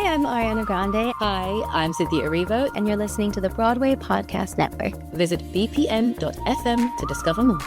I'm Ariana Grande. Hi, I'm Cynthia Erivo. And you're listening to the Broadway Podcast Network. Visit bpm.fm to discover more.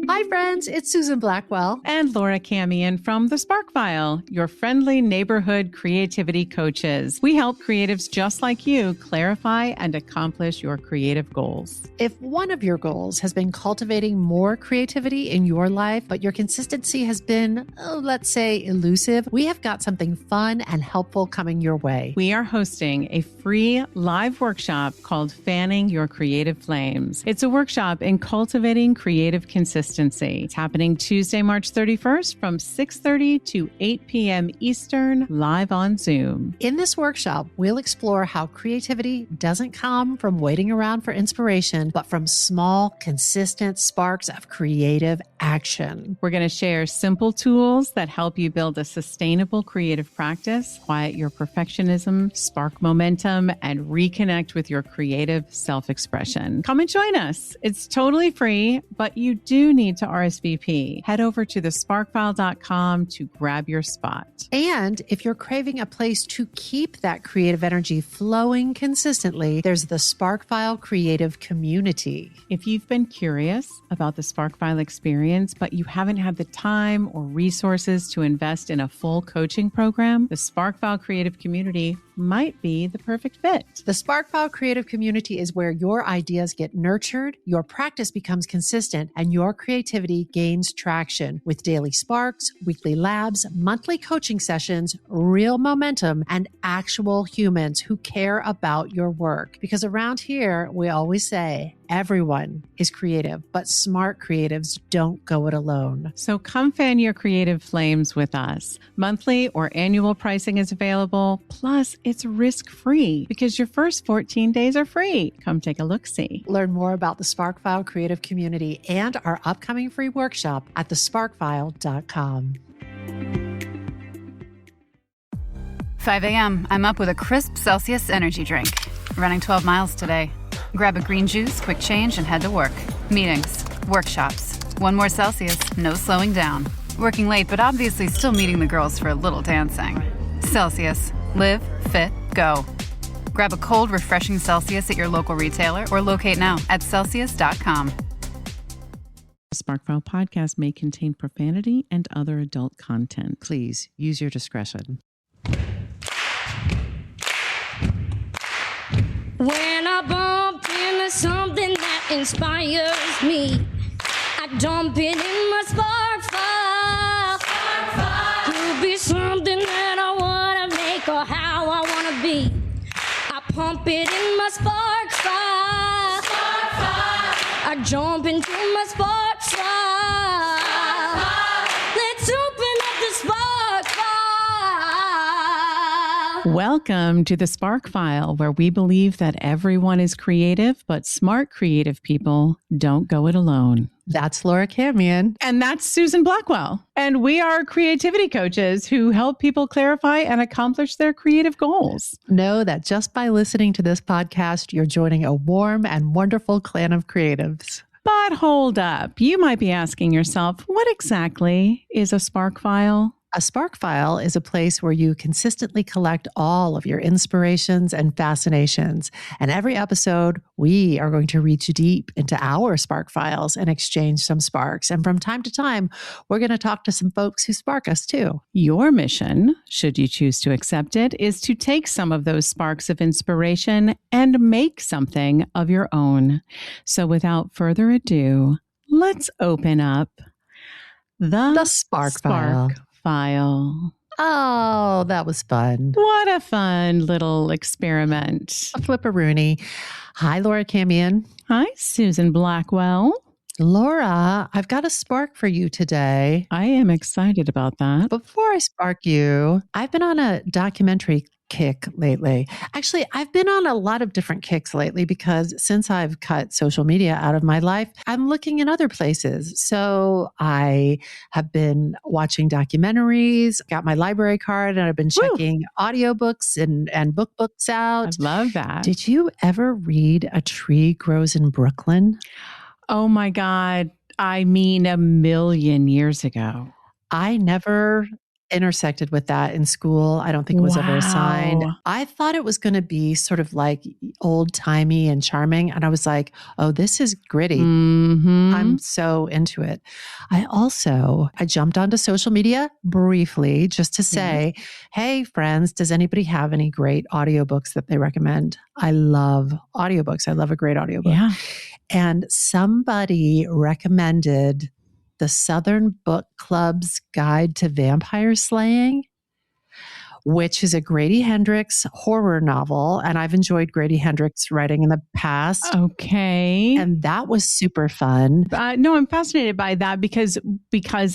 Hi, friends. It's Susan Blackwell. And Laura Camion from The Spark File, your friendly neighborhood creativity coaches. We help creatives just like you clarify and accomplish your creative goals. If one of your goals has been cultivating more creativity in your life, but your consistency has been, let's say, elusive, we have got something fun and helpful coming your way. We are hosting a free live workshop called Fanning Your Creative Flames. It's a workshop in cultivating creative consistency. It's happening Tuesday, March 31st from 6:30 to 8 p.m. Eastern, live on Zoom. In this workshop, we'll explore how creativity doesn't come from waiting around for inspiration, but from small, consistent sparks of creative action. We're going to share simple tools that help you build a sustainable creative practice, quiet your perfectionism, spark momentum, and reconnect with your creative self-expression. Come and join us. It's totally free, but you do need to RSVP. Head over to thesparkfile.com to grab your spot. And if you're craving a place to keep that creative energy flowing consistently, there's the Sparkfile Creative Community. If you've been curious about the Sparkfile experience, but you haven't had the time or resources to invest in a full coaching program, the Sparkfile Creative Community might be the perfect fit. The Sparkfile Creative Community is where your ideas get nurtured, your practice becomes consistent, and your creativity gains traction with daily sparks, weekly labs, monthly coaching sessions, real momentum, and actual humans who care about your work. Because around here, we always say, everyone is creative, but smart creatives don't go it alone. So come fan your creative flames with us. Monthly or annual pricing is available. Plus, it's risk-free because your first 14 days are free. Come take a look-see. Learn more about the Sparkfile Creative Community and our upcoming free workshop at thesparkfile.com. 5 a.m., I'm up with a crisp Celsius energy drink. Running 12 miles today. Grab a green juice, quick change, and head to work. Meetings, workshops. One more Celsius, no slowing down. Working late, but obviously still meeting the girls for a little dancing. Celsius. Live, fit, go. Grab a cold, refreshing Celsius at your local retailer or locate now at Celsius.com. The Sparkfile podcast may contain profanity and other adult content. Please use your discretion. When I bump into something that inspires me, I dump it in my spark file. Could be something that I want to make or how I want to be. I pump it in my spark file. I jump into my spark file. Let's open up the spark file. Welcome to the Spark File, where we believe that everyone is creative, but smart creative people don't go it alone. That's Laura Camion. And that's Susan Blackwell. And we are creativity coaches who help people clarify and accomplish their creative goals. Know that just by listening to this podcast, you're joining a warm and wonderful clan of creatives. But hold up. You might be asking yourself, what exactly is a Spark File? A Spark File is a place where you consistently collect all of your inspirations and fascinations. And every episode, we are going to reach deep into our Spark Files and exchange some sparks. And from time to time, we're going to talk to some folks who spark us too. Your mission, should you choose to accept it, is to take some of those sparks of inspiration and make something of your own. So without further ado, let's open up the Spark File. Oh, that was fun. What a fun little experiment. A flipperoonie. Hi, Laura Camion. Hi, Susan Blackwell. Laura, I've got a spark for you today. I am excited about that. Before I spark you, I've been on a documentary kick lately. Actually, I've been on a lot of different kicks lately because since I've cut social media out of my life, I'm looking in other places. So I have been watching documentaries, got my library card, and I've been checking audiobooks and books out. I love that. Did you ever read A Tree Grows in Brooklyn? Oh my God. I mean, a million years ago. I never intersected with that in school. I don't think it was ever assigned. Wow. I thought it was going to be sort of like old timey and charming. And I was like, oh, this is gritty. Mhm. I'm so into it. I jumped onto social media briefly just to say, hey, friends, does anybody have any great audiobooks that they recommend? I love audiobooks. I love a great audiobook. Yeah. And somebody recommended the Southern Book Club's Guide to Vampire Slaying, which is a Grady Hendrix horror novel. And I've enjoyed Grady Hendrix writing in the past. Okay. And that was super fun. No, I'm fascinated by that because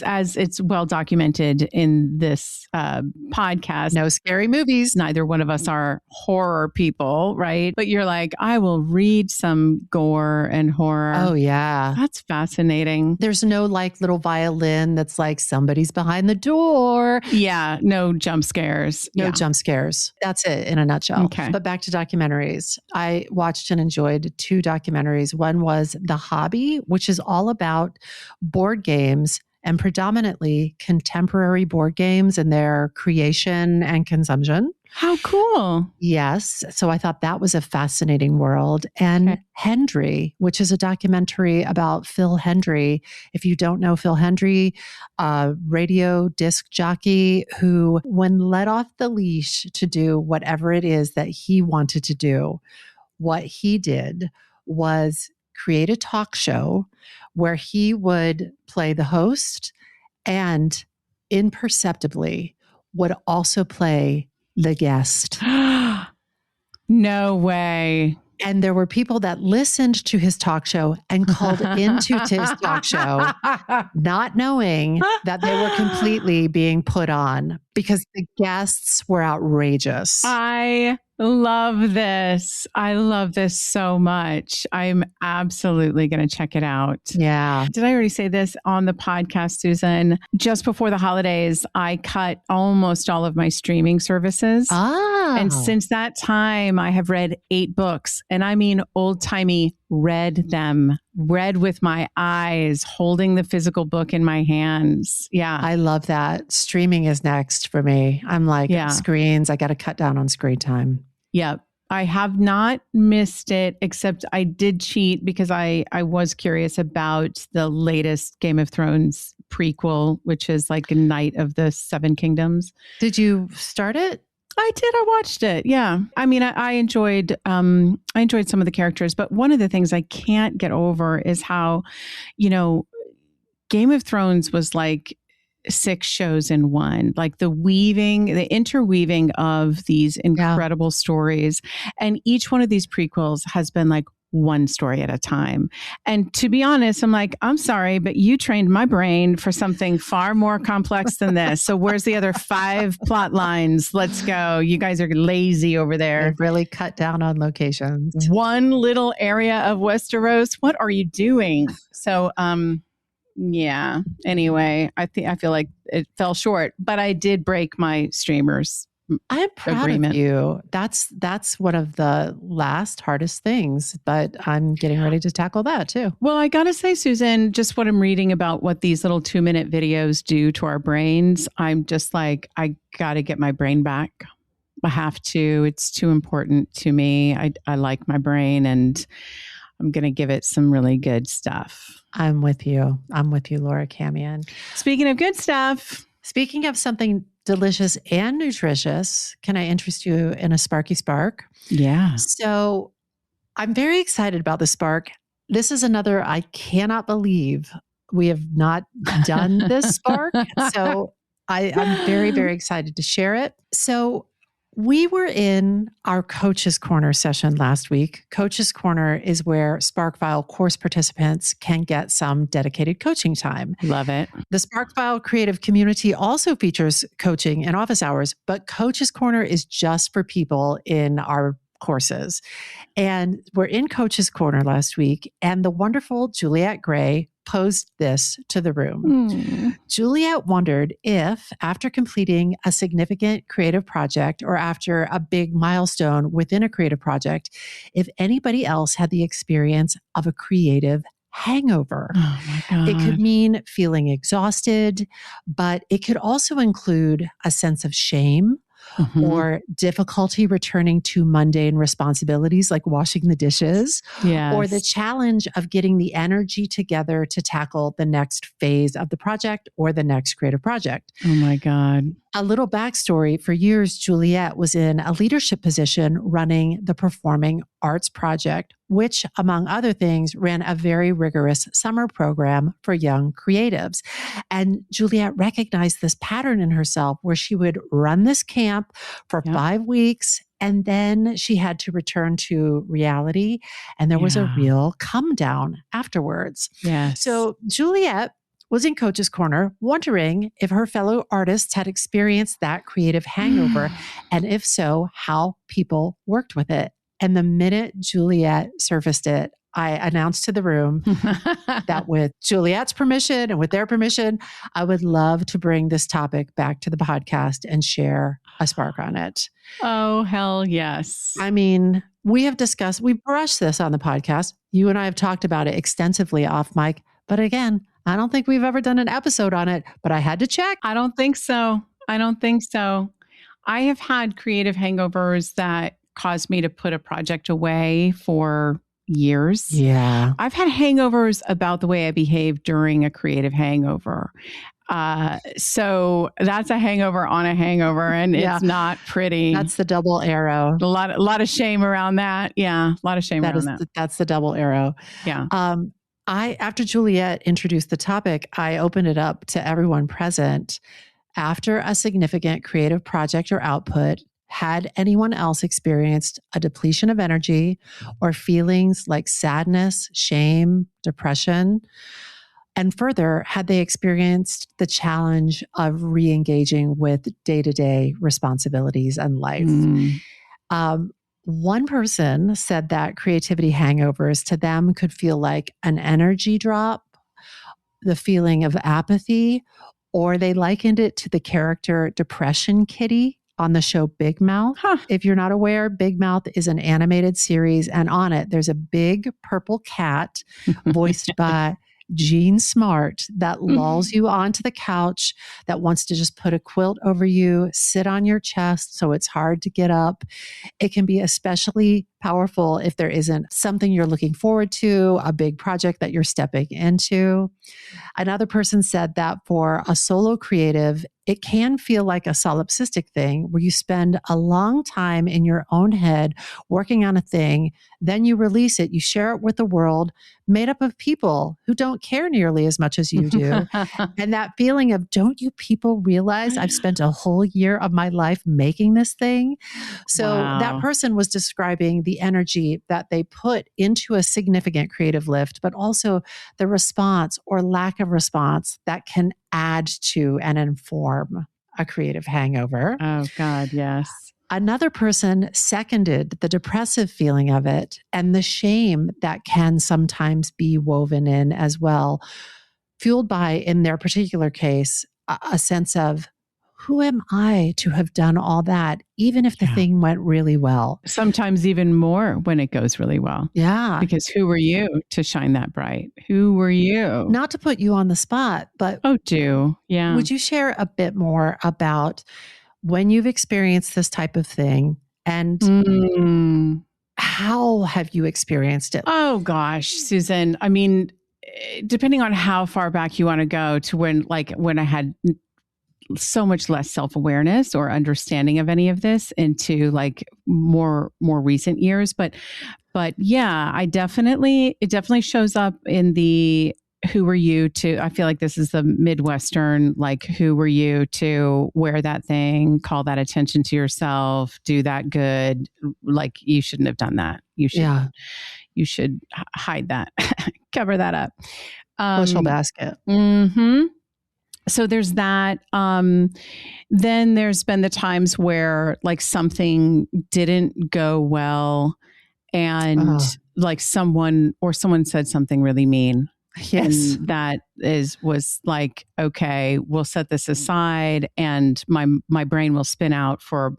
as it's well documented in this podcast, No scary movies. neither one of us are horror people, right? But you're like, I will read some gore and horror. Oh, yeah. That's fascinating. There's no like little violin that's like somebody's behind the door. Yeah, no jump scares. No jump scares. That's it in a nutshell. Okay. But back to documentaries. I watched and enjoyed 2 documentaries. One was The Hobby, which is all about board games and predominantly contemporary board games and their creation and consumption. How cool. Yes. So I thought that was a fascinating world. And Hendry, which is a documentary about Phil Hendry. If you don't know Phil Hendry, a radio disc jockey who, when let off the leash to do whatever it is that he wanted to do, what he did was create a talk show where he would play the host and imperceptibly would also play the guest. No way. And there were people that listened to his talk show and called into his talk show, not knowing that they were completely being put on because the guests were outrageous. I love this. I love this so much. I'm absolutely going to check it out. Yeah. Did I already say this on the podcast, Susan? Just before the holidays, I cut almost all of my streaming services. And since that time, I have read 8 books. And I mean, old-timey, read them, read with my eyes, holding the physical book in my hands. Yeah. I love that. Streaming is next for me. I'm like, screens, I got to cut down on screen time. Yeah. I have not missed it, except I did cheat because I was curious about the latest Game of Thrones prequel, which is like a Night of the Seven Kingdoms. Did you start it? I did. I watched it. Yeah. I mean, I enjoyed some of the characters, but one of the things I can't get over is how, Game of Thrones was like 6 shows in one, like the interweaving of these incredible stories. And each one of these prequels has been like one story at a time. And to be honest, I'm like, I'm sorry, but you trained my brain for something far more complex than this. So where's the other 5 plot lines? Let's go. You guys are lazy over there. They've really cut down on locations. One little area of Westeros. What are you doing? So, yeah. Anyway, I feel like it fell short, but I did break my streamers. I'm proud of you. That's one of the last hardest things, but I'm getting ready to tackle that too. Well, I got to say, Susan, just what I'm reading about what these little 2-minute videos do to our brains, I'm just like, I got to get my brain back. I have to. It's too important to me. I like my brain and I'm going to give it some really good stuff. I'm with you, Laura Camion. Speaking of good stuff. Speaking of something delicious and nutritious, can I interest you in a Sparky Spark? Yeah. So I'm very excited about the Spark. This is another, I cannot believe we have not done this Spark. So I'm very, very excited to share it. So we were in our Coach's Corner session last week. Coach's Corner is where SparkFile course participants can get some dedicated coaching time. Love it. The SparkFile creative community also features coaching and office hours, but Coach's Corner is just for people in our courses. And we're in Coach's Corner last week, and the wonderful Juliet Gray posed this to the room. Juliet wondered if, after completing a significant creative project or after a big milestone within a creative project, if anybody else had the experience of a creative hangover. Oh my God. It could mean feeling exhausted, but it could also include a sense of shame or difficulty returning to mundane responsibilities like washing the dishes, or the challenge of getting the energy together to tackle the next phase of the project or the next creative project. Oh my God. A little backstory: for years, Juliet was in a leadership position running the Performing Arts Project, which, among other things, ran a very rigorous summer program for young creatives. And Juliet recognized this pattern in herself where she would run this camp for 5 weeks, and then she had to return to reality. And there was a real come down afterwards. Yes. So Juliet was in Coach's Corner wondering if her fellow artists had experienced that creative hangover, and if so, how people worked with it. And the minute Juliet surfaced it, I announced to the room that with Juliet's permission and with their permission, I would love to bring this topic back to the podcast and share a spark on it. Oh, hell yes. I mean, we brushed this on the podcast. You and I have talked about it extensively off mic, but again, I don't think we've ever done an episode on it, but I had to check. I don't think so. I have had creative hangovers that caused me to put a project away for years. Yeah. I've had hangovers about the way I behave during a creative hangover. So that's a hangover on a hangover, and it's not pretty. That's the double arrow. A lot of shame around that. Yeah. A lot of shame around that. That's the double arrow. Yeah. After Juliet introduced the topic, I opened it up to everyone present. After a significant creative project or output, had anyone else experienced a depletion of energy or feelings like sadness, shame, depression? And further, had they experienced the challenge of re-engaging with day-to-day responsibilities and life? One person said that creativity hangovers to them could feel like an energy drop, the feeling of apathy, or they likened it to the character Depression Kitty on the show Big Mouth. If you're not aware, Big Mouth is an animated series, and on it, there's a big purple cat voiced by Jean Smart that lulls you onto the couch, that wants to just put a quilt over you, sit on your chest so it's hard to get up. It can be especially powerful if there isn't something you're looking forward to, a big project that you're stepping into. Another person said that for a solo creative, it can feel like a solipsistic thing where you spend a long time in your own head working on a thing, then you release it, you share it with the world, made up of people who don't care nearly as much as you do. And that feeling of, don't you people realize I've spent a whole year of my life making this thing? So that person was describing the energy that they put into a significant creative lift, but also the response or lack of response that can add to and inform a creative hangover. Oh God, yes. Another person seconded the depressive feeling of it and the shame that can sometimes be woven in as well, fueled by, in their particular case, a sense of, who am I to have done all that, even if the thing went really well? Sometimes even more when it goes really well. Yeah. Because who were you to shine that bright? Who were you? Not to put you on the spot, but yeah. Would you share a bit more about when you've experienced this type of thing and how have you experienced it? Oh gosh, Susan. I mean, depending on how far back you want to go to when I had so much less self-awareness or understanding of any of this into like more recent years. But yeah, it definitely shows up in the who were you to, I feel like this is the Midwestern, like, who were you to wear that thing, call that attention to yourself, do that good. Like, you shouldn't have done that. You should hide that, cover that up. Bushel basket. So there's that. Then there's been the times where like something didn't go well and like someone said something really mean. Yes. And that was like, okay, we'll set this aside and my brain will spin out for a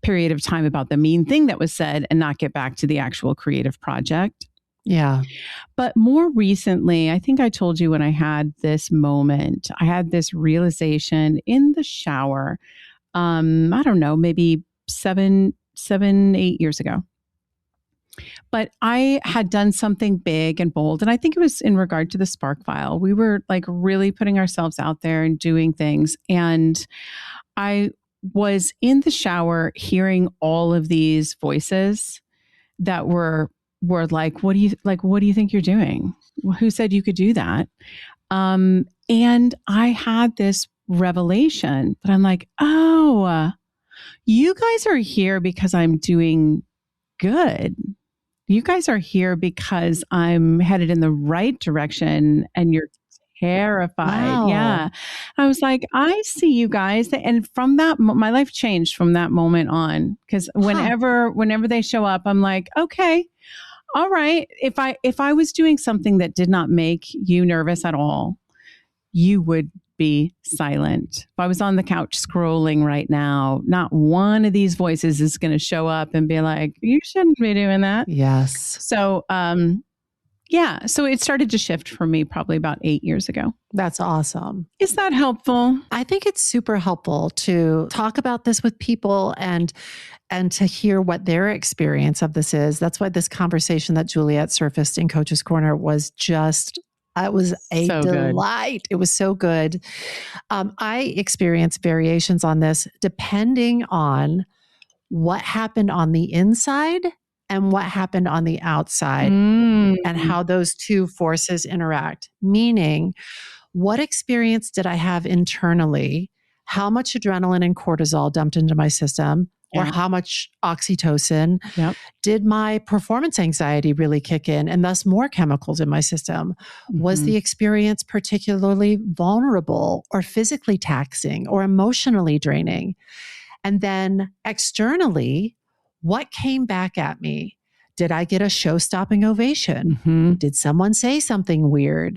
period of time about the mean thing that was said and not get back to the actual creative project. Yeah. But more recently, I think I told you when I had this moment, I had this realization in the shower. I don't know, maybe 8 years ago. But I had done something big and bold. And I think it was in regard to the Spark File. We were like really putting ourselves out there and doing things. And I was in the shower hearing all of these voices that were like, what do you think you're doing? Who said you could do that? And I had this revelation that I'm like, oh, you guys are here because I'm doing good. You guys are here because I'm headed in the right direction and you're terrified. Wow. Yeah. I was like, I see you guys. And from that, my life changed from that moment on. Because whenever they show up, I'm like, okay, all right. If I was doing something that did not make you nervous at all, you would be silent. If I was on the couch scrolling right now, not one of these voices is going to show up and be like, you shouldn't be doing that. Yes. So, so it started to shift for me probably about 8 years ago. That's awesome. Is that helpful? I think it's super helpful to talk about this with people and to hear what their experience of this is. That's why this conversation that Juliet surfaced in Coach's Corner was just, it was a delight. Good. It was so good. I experience variations on this depending on what happened on the inside and what happened on the outside and how those two forces interact. Meaning, what experience did I have internally? How much adrenaline and cortisol dumped into my system? Or how much oxytocin? Did my performance anxiety really kick in and thus more chemicals in my system? Was the experience particularly vulnerable or physically taxing or emotionally draining? And then externally, what came back at me? Did I get a show-stopping ovation? Did someone say something weird?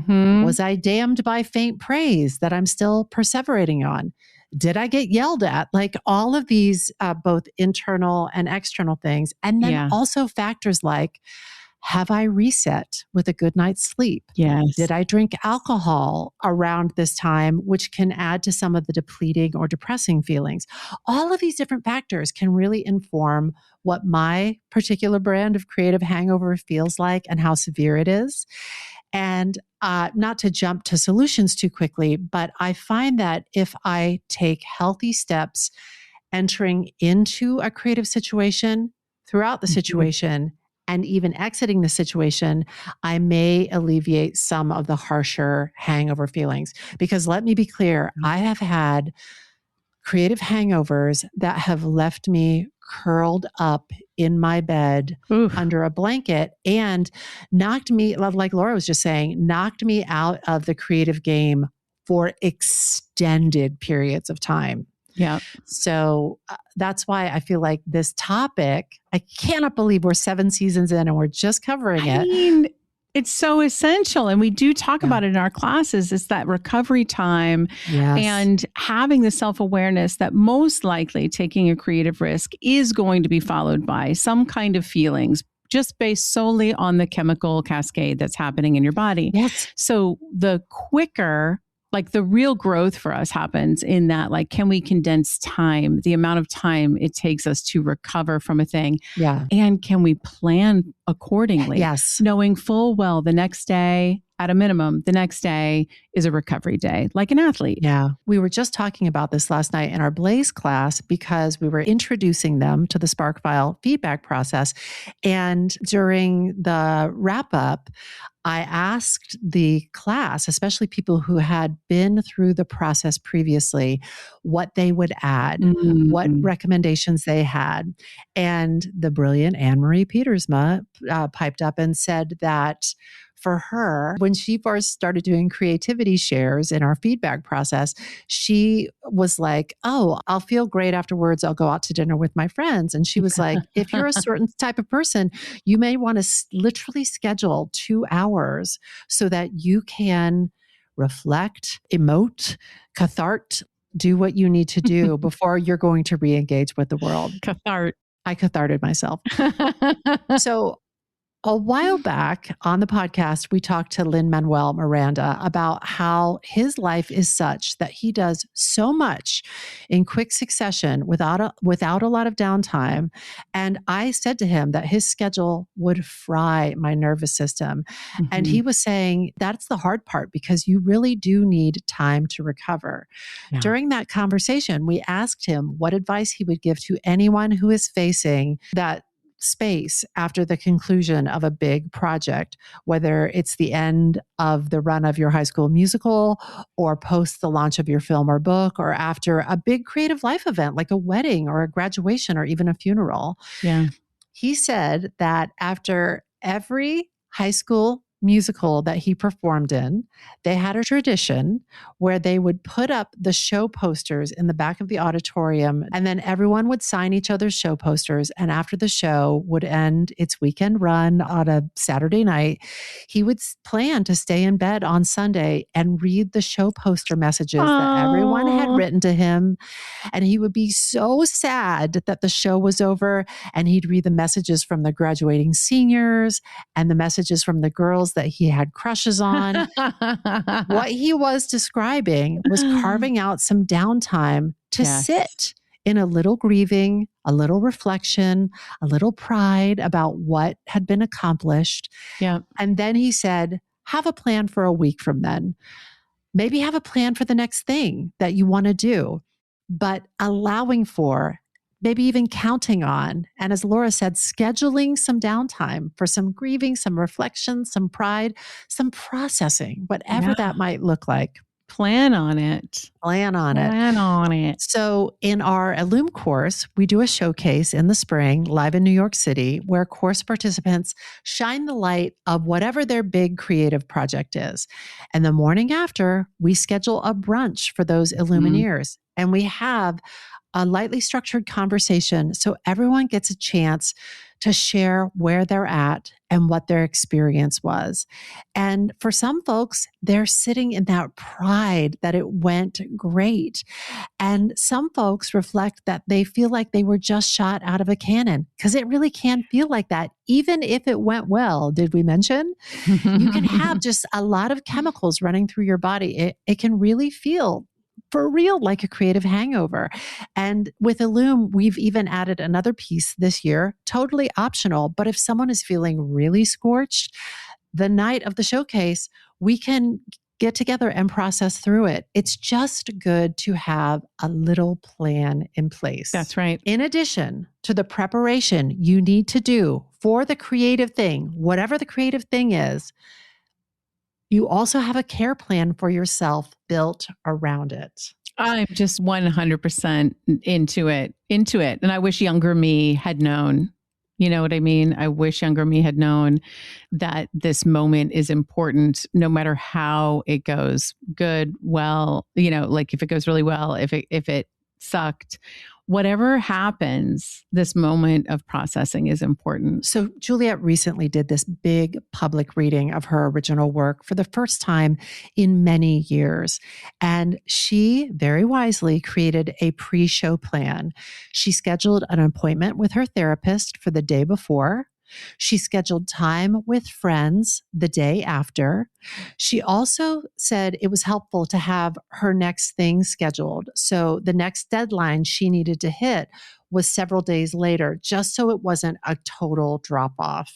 Was I damned by faint praise that I'm still perseverating on? Did I get yelled at? Like all of these, both internal and external things. And then also factors like, have I reset with a good night's sleep? Yes. Did I drink alcohol around this time, which can add to some of the depleting or depressing feelings? All of these different factors can really inform what my particular brand of creative hangover feels like and how severe it is. And not to jump to solutions too quickly, but I find that if I take healthy steps entering into a creative situation, throughout the situation, and even exiting the situation, I may alleviate some of the harsher hangover feelings. Because let me be clear, I have had creative hangovers that have left me curled up in my bed under a blanket and knocked me, like Laura was just saying, knocked me out of the creative game for extended periods of time. Yeah. So that's why I feel like this topic, I cannot believe we're 7 seasons in and we're just covering it. I mean, it's so essential. And we do talk about it in our classes. It's that recovery time and having the self-awareness that most likely taking a creative risk is going to be followed by some kind of feelings just based solely on the chemical cascade that's happening in your body. Yes. So the quicker, like the real growth for us happens in that, like, can we condense time, the amount of time it takes us to recover from a thing? Yeah. And can we plan accordingly? Yes. Knowing full well the next day, at a minimum, the next day is a recovery day, like an athlete. Yeah. We were just talking about this last night in our Blaze class because we were introducing them to the Spark File feedback process. And during the wrap up, I asked the class, especially people who had been through the process previously, what they would add, what recommendations they had. And the brilliant Anne-Marie Petersma piped up and said that for her, when she first started doing creativity shares in our feedback process, she was like, oh, I'll feel great afterwards. I'll go out to dinner with my friends. And she was like, if you're a certain type of person, you may want to literally schedule 2 hours so that you can reflect, emote, cathart, do what you need to do before you're going to re-engage with the world. Cathart. I catharted myself. So A while back on the podcast, we talked to Lin-Manuel Miranda about how his life is such that he does so much in quick succession without a lot of downtime. And I said to him that his schedule would fry my nervous system. And he was saying that's the hard part because you really do need time to recover. Yeah. During that conversation, we asked him what advice he would give to anyone who is facing that space after the conclusion of a big project, whether it's the end of the run of your high school musical or post the launch of your film or book or after a big creative life event like a wedding or a graduation or even a funeral. Yeah. He said that after every high school musical that he performed in, they had a tradition where they would put up the show posters in the back of the auditorium, and then everyone would sign each other's show posters. And after the show would end its weekend run on a Saturday night, he would plan to stay in bed on Sunday and read the show poster messages that everyone had written to him. And he would be so sad that the show was over, and he'd read the messages from the graduating seniors and the messages from the girls that he had crushes on. What he was describing was carving out some downtime to sit in a little grieving, a little reflection, a little pride about what had been accomplished. Yeah. And then he said, have a plan for a week from then. Maybe have a plan for the next thing that you want to do, but allowing for, maybe even counting on, and as Laura said, scheduling some downtime for some grieving, some reflection, some pride, some processing, whatever that might look like. Plan on it. Plan on it. So in our Illume course, we do a showcase in the spring live in New York City where course participants shine the light of whatever their big creative project is. And the morning after, we schedule a brunch for those Illumineers. And we have a lightly structured conversation so everyone gets a chance to share where they're at and what their experience was. And for some folks, they're sitting in that pride that it went great. And some folks reflect that they feel like they were just shot out of a cannon, because it really can feel like that, even if it went well. Did we mention? You can have just a lot of chemicals running through your body. It can really feel for real like a creative hangover. And with Illume, we've even added another piece this year, totally optional. But if someone is feeling really scorched, the night of the showcase, we can get together and process through it. It's just good to have a little plan in place. That's right. In addition to the preparation you need to do for the creative thing, whatever the creative thing is, you also have a care plan for yourself built around it. I'm just 100% into it. And I wish younger me had known, you know what I mean? I wish younger me had known that this moment is important, no matter how it goes. Good, well, you know, like if it goes really well, if it sucked, whatever happens, this moment of processing is important. So Juliet recently did this big public reading of her original work for the first time in many years. And she very wisely created a pre-show plan. She scheduled an appointment with her therapist for the day before. She scheduled time with friends the day after. She also said it was helpful to have her next thing scheduled. So the next deadline she needed to hit was several days later, just so it wasn't a total drop off.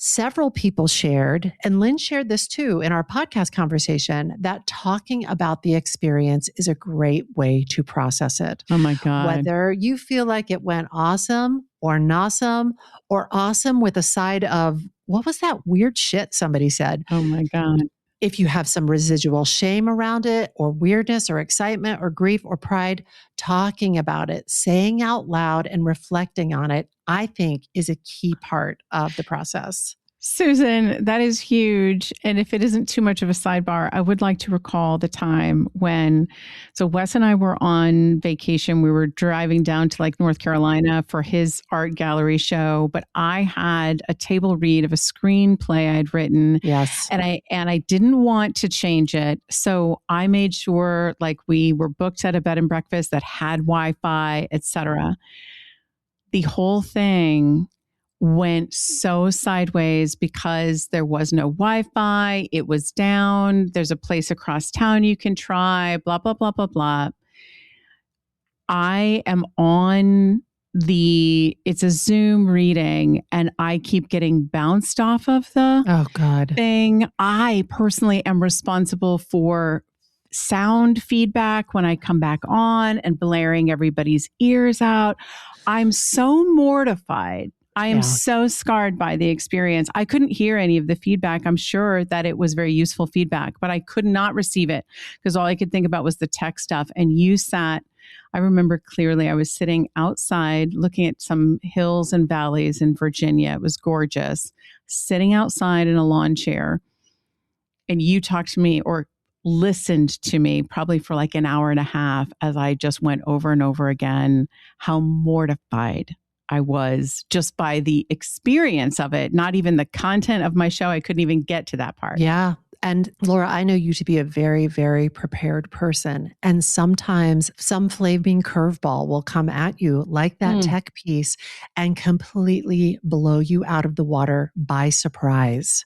Several people shared, and Lynn shared this too in our podcast conversation, that talking about the experience is a great way to process it. Oh my God. Whether you feel like it went awesome or nosome or awesome with a side of, what was that weird shit somebody said? Oh my God. If you have some residual shame around it or weirdness or excitement or grief or pride, talking about it, saying out loud and reflecting on it, I think is a key part of the process. Susan, that is huge. And if it isn't too much of a sidebar, I would like to recall the time when, so Wes and I were on vacation. We were driving down to like North Carolina for his art gallery show, but I had a table read of a screenplay I'd written. Yes. And I didn't want to change it. So I made sure like we were booked at a bed and breakfast that had Wi-Fi, etc. The whole thing went so sideways because there was no Wi-Fi. It was down. There's a place across town you can try, blah, blah, blah, blah, blah. I am on it's a Zoom reading and I keep getting bounced off of the thing. I personally am responsible for sound feedback when I come back on and blaring everybody's ears out. I'm so mortified. I am so scarred by the experience. I couldn't hear any of the feedback. I'm sure that it was very useful feedback, but I could not receive it because all I could think about was the tech stuff. And I remember clearly, I was sitting outside looking at some hills and valleys in Virginia. It was gorgeous, sitting outside in a lawn chair. And you talked to me or listened to me probably for like an hour and a half as I just went over and over again how mortified I was just by the experience of it, not even the content of my show. I couldn't even get to that part. Yeah. And Laura, I know you to be a very, very prepared person. And sometimes some flaming curveball will come at you like that tech piece and completely blow you out of the water by surprise.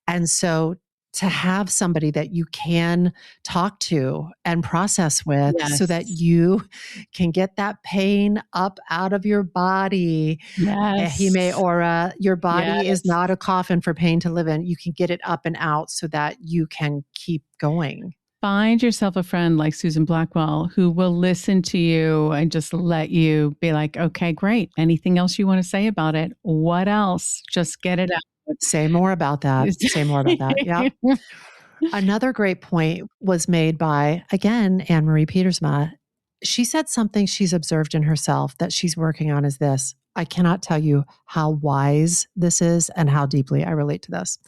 And so to have somebody that you can talk to and process with so that you can get that pain up out of your body. Yes. Your body is not a coffin for pain to live in. You can get it up and out so that you can keep going. Find yourself a friend like Susan Blackwell who will listen to you and just let you be like, okay, great. Anything else you want to say about it? What else? Just get it out. Say more about that. Say more about that. Yeah. Another great point was made by, again, Anne-Marie Petersma. She said something she's observed in herself that she's working on is this. I cannot tell you how wise this is and how deeply I relate to this.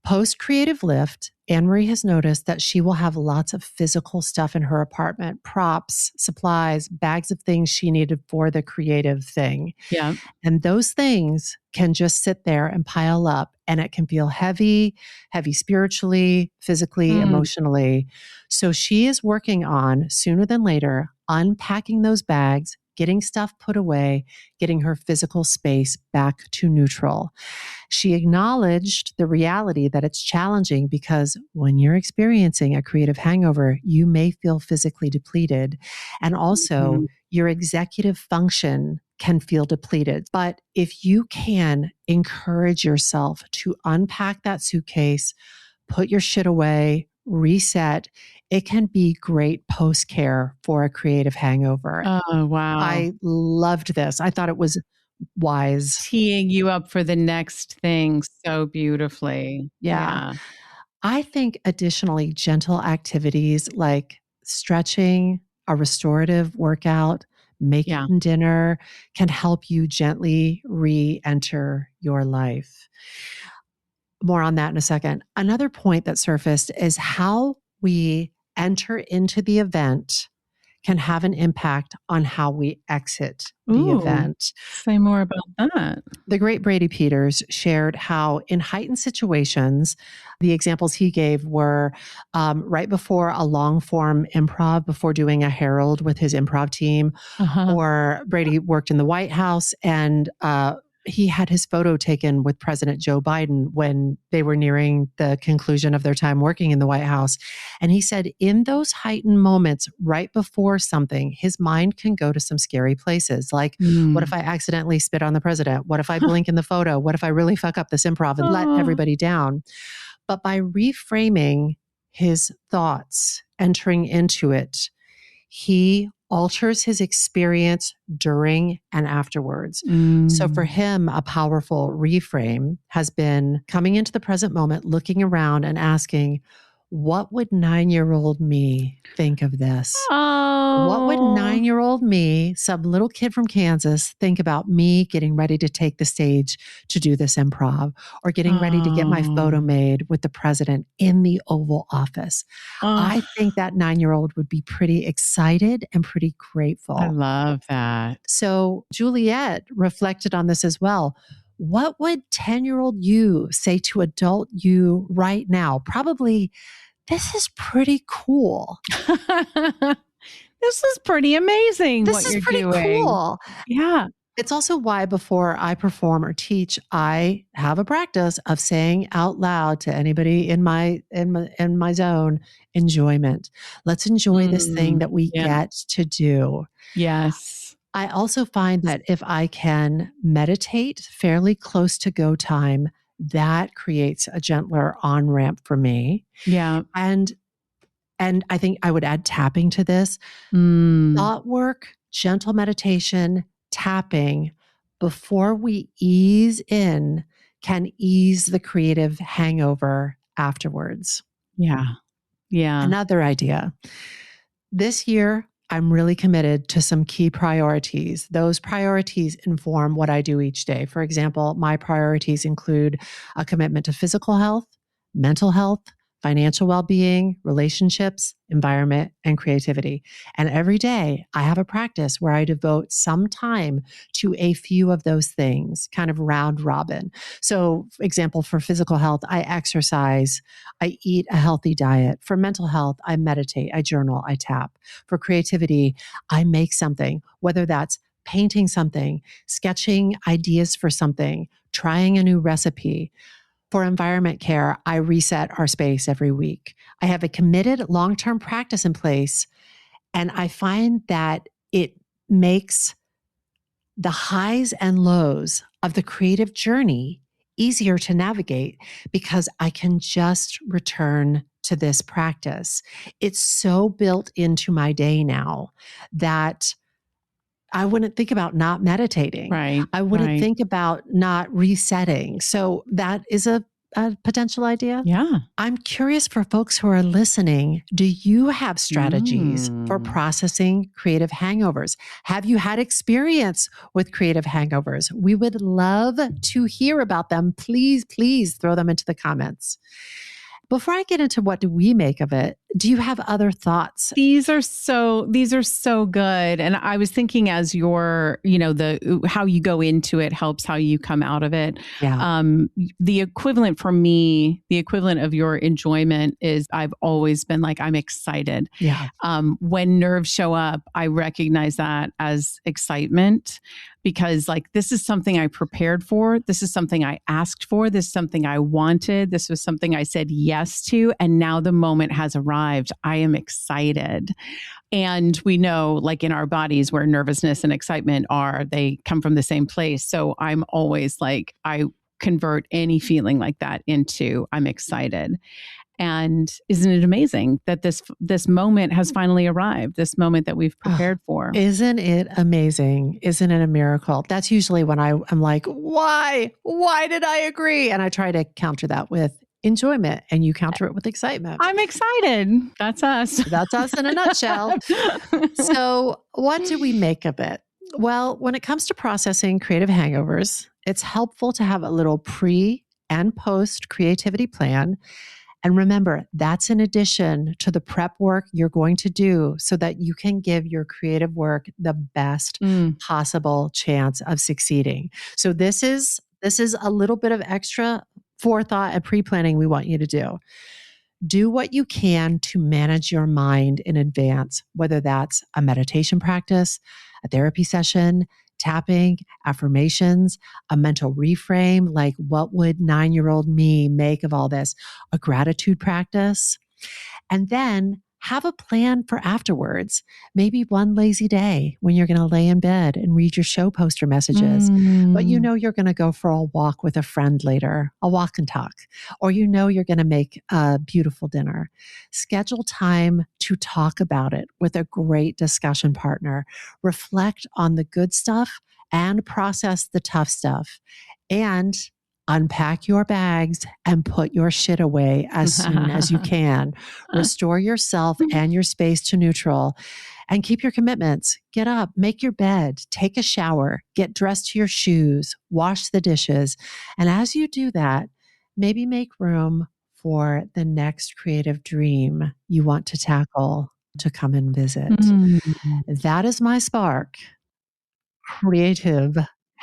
Post-creative lift, Anne-Marie has noticed that she will have lots of physical stuff in her apartment, props, supplies, bags of things she needed for the creative thing. Yeah. And those things can just sit there and pile up, and it can feel heavy spiritually, physically, emotionally. So she is working on, sooner than later, unpacking those bags, getting stuff put away, getting her physical space back to neutral. She acknowledged the reality that it's challenging because when you're experiencing a creative hangover, you may feel physically depleted. And also your executive function can feel depleted. But if you can encourage yourself to unpack that suitcase, put your shit away, reset, it can be great post-care for a creative hangover. Oh, wow. I loved this. I thought it was wise. Teeing you up for the next thing so beautifully. Yeah. I think additionally, gentle activities like stretching, a restorative workout, making dinner can help you gently re-enter your life. More on that in a second. Another point that surfaced is how we enter into the event can have an impact on how we exit the event. Say more about that. The great Brady Peters shared how in heightened situations, the examples he gave were right before a long form improv, before doing a Herald with his improv team, or Brady worked in the White House and he had his photo taken with President Joe Biden when they were nearing the conclusion of their time working in the White House. And he said in those heightened moments right before something, his mind can go to some scary places. Like, what if I accidentally spit on the president? What if I blink in the photo? What if I really fuck up this improv and let everybody down? But by reframing his thoughts, entering into it, he alters his experience during and afterwards. So for him, a powerful reframe has been coming into the present moment, looking around and asking, what would 9-year-old me think of this? What would 9-year-old me, some little kid from Kansas, think about me getting ready to take the stage to do this improv or getting ready to get my photo made with the president in the Oval Office? I think that 9-year-old would be pretty excited and pretty grateful. I love that. So Juliet reflected on this as well. What would 10-year-old you say to adult you right now? Probably, this is pretty cool. This is pretty amazing. This is pretty cool. Yeah. It's also why before I perform or teach, I have a practice of saying out loud to anybody in my zone, enjoyment. Let's enjoy this thing that we get to do. Yes. I also find that if I can meditate fairly close to go time, that creates a gentler on-ramp for me. Yeah. And I think I would add tapping to this. Thought work, gentle meditation, tapping before we ease in can ease the creative hangover afterwards. Yeah. Yeah. Another idea. This year, I'm really committed to some key priorities. Those priorities inform what I do each day. For example, my priorities include a commitment to physical health, mental health, financial well-being, relationships, environment, and creativity. And every day I have a practice where I devote some time to a few of those things, kind of round robin. So, for example, for physical health, I exercise, I eat a healthy diet. For mental health, I meditate, I journal, I tap. For creativity, I make something, whether that's painting something, sketching ideas for something, trying a new recipe. For environment care, I reset our space every week. I have a committed long-term practice in place, and I find that it makes the highs and lows of the creative journey easier to navigate because I can just return to this practice. It's so built into my day now that I wouldn't think about not meditating. Right. I wouldn't think about not resetting. So that is a potential idea. Yeah. I'm curious for folks who are listening, do you have strategies for processing creative hangovers? Have you had experience with creative hangovers? We would love to hear about them. Please, please throw them into the comments. Before I get into what do we make of it, do you have other thoughts? These are so good. And I was thinking as your, how you go into it helps how you come out of it. Yeah. The equivalent for me, the equivalent of your enjoyment is I've always been like, I'm excited. Yeah. When nerves show up, I recognize that as excitement because like, this is something I prepared for. This is something I asked for. This is something I wanted. This was something I said yes to. And now the moment has arrived. I am excited. And we know like in our bodies where nervousness and excitement are, they come from the same place. So I'm always like, I convert any feeling like that into I'm excited. And isn't it amazing that this moment has finally arrived, this moment that we've prepared for? Isn't it amazing? Isn't it a miracle? That's usually when I'm like, why? Why did I agree? And I try to counter that with enjoyment, and you counter it with excitement. I'm excited. That's us. That's us in a nutshell. So what do we make of it? Well, when it comes to processing creative hangovers, it's helpful to have a little pre and post creativity plan. And remember, that's in addition to the prep work you're going to do so that you can give your creative work the best possible chance of succeeding. So this is a little bit of extra forethought and pre-planning we want you to do. Do what you can to manage your mind in advance, whether that's a meditation practice, a therapy session, tapping, affirmations, a mental reframe, like what would 9-year-old me make of all this, a gratitude practice, and then have a plan for afterwards. Maybe one lazy day when you're going to lay in bed and read your show poster messages, but you know you're going to go for a walk with a friend later, a walk and talk, or you know you're going to make a beautiful dinner. Schedule time to talk about it with a great discussion partner. Reflect on the good stuff and process the tough stuff. And unpack your bags and put your shit away as soon as you can. Restore yourself and your space to neutral and keep your commitments. Get up, make your bed, take a shower, get dressed to your shoes, wash the dishes. And as you do that, maybe make room for the next creative dream you want to tackle to come and visit. That is my spark. Creative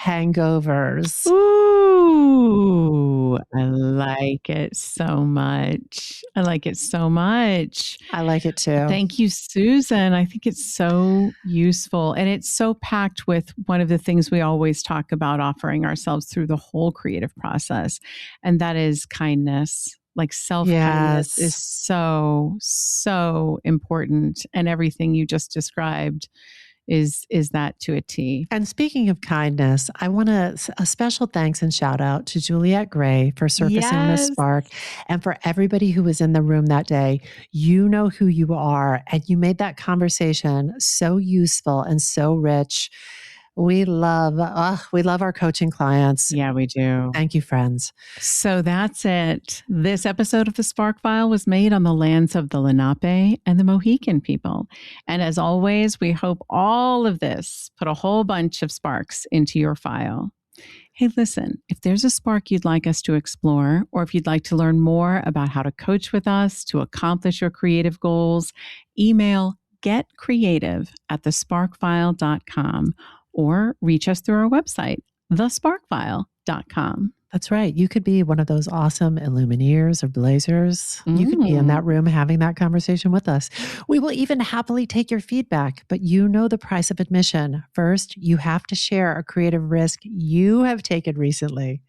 hangovers. Ooh. Ooh, I like it so much. I like it so much. I like it too. Thank you, Susan. I think it's so useful. And it's so packed with one of the things we always talk about offering ourselves through the whole creative process. And that is kindness. Like self-kindness is so important. And everything you just described is that to a T. And speaking of kindness, I want a special thanks and shout out to Juliette Gray for surfacing this spark, and for everybody who was in the room that day. You know who you are, and you made that conversation so useful and so rich. We love our coaching clients. Yeah, we do. Thank you, friends. So that's it. This episode of The Spark File was made on the lands of the Lenape and the Mohican people. And as always, we hope all of this put a whole bunch of sparks into your file. Hey, listen, if there's a spark you'd like us to explore, or if you'd like to learn more about how to coach with us to accomplish your creative goals, email getcreative@thesparkfile.com. or reach us through our website, thesparkfile.com. That's right. You could be one of those awesome Illumineers or Blazers. You could be in that room having that conversation with us. We will even happily take your feedback, but you know the price of admission. First, you have to share a creative risk you have taken recently.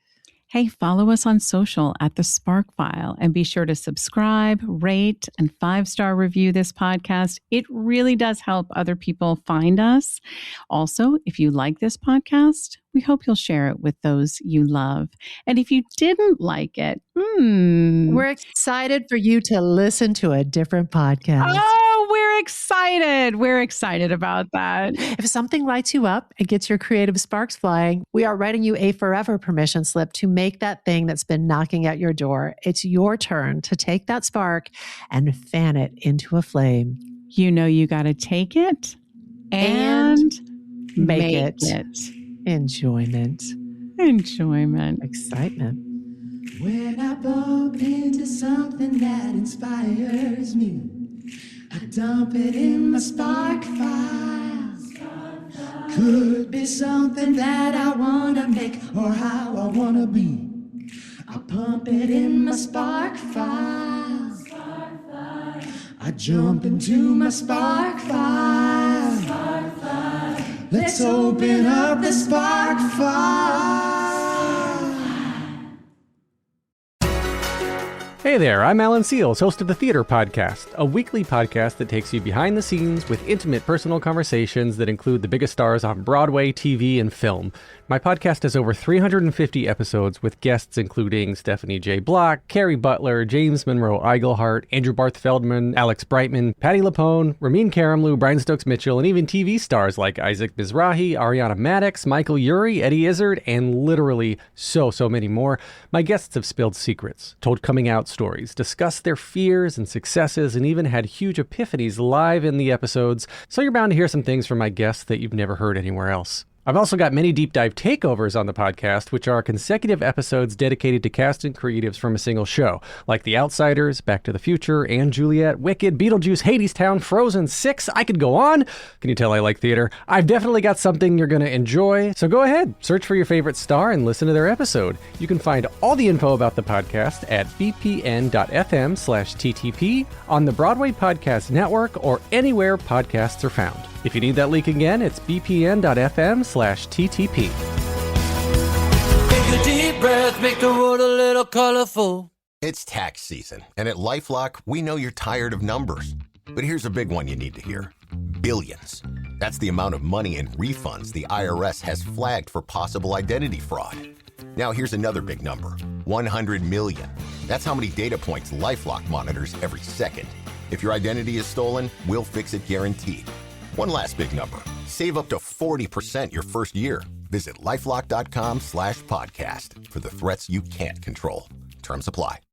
Hey, follow us on social at The Spark File, and be sure to subscribe, rate, and 5-star review this podcast. It really does help other people find us. Also, if you like this podcast, we hope you'll share it with those you love. And if you didn't like it, we're excited for you to listen to a different podcast. Oh, we're excited. We're excited about that. If something lights you up and gets your creative sparks flying, we are writing you a forever permission slip to make that thing that's been knocking at your door. It's your turn to take that spark and fan it into a flame. You know you got to take it and make it. Enjoyment. Excitement. When I bump into something that inspires me, I dump it in my spark file. Could be something that I want to make or how I want to be. I pump it in my spark file. I jump into my spark file. Let's open up the spark file. Hey there, I'm Alan Seals, host of The Theater Podcast, a weekly podcast that takes you behind the scenes with intimate personal conversations that include the biggest stars on Broadway, TV, and film. My podcast has over 350 episodes with guests including Stephanie J. Block, Carrie Butler, James Monroe Iglehart, Andrew Barth Feldman, Alex Brightman, Patti LuPone, Ramin Karimloo, Brian Stokes Mitchell, and even TV stars like Isaac Mizrahi, Ariana Madix, Michael Urie, Eddie Izzard, and literally so many more. My guests have spilled secrets, told coming out stories, discussed their fears and successes, and even had huge epiphanies live in the episodes, so you're bound to hear some things from my guests that you've never heard anywhere else. I've also got many deep dive takeovers on the podcast, which are consecutive episodes dedicated to cast and creatives from a single show, like The Outsiders, Back to the Future, and Juliet, Wicked, Beetlejuice, Hadestown, Frozen 6. I could go on. Can you tell I like theater? I've definitely got something you're going to enjoy. So go ahead, search for your favorite star and listen to their episode. You can find all the info about the podcast at bpn.fm/TTP, on the Broadway Podcast Network, or anywhere podcasts are found. If you need that link again, it's bpn.fm/TTP. Take a deep breath, make the world a little colorful. It's tax season, and at LifeLock, we know you're tired of numbers. But here's a big one you need to hear. Billions. That's the amount of money in refunds the IRS has flagged for possible identity fraud. Now here's another big number. 100 million. That's how many data points LifeLock monitors every second. If your identity is stolen, we'll fix it guaranteed. One last big number. Save up to 40% your first year. Visit LifeLock.com/podcast for the threats you can't control. Terms apply.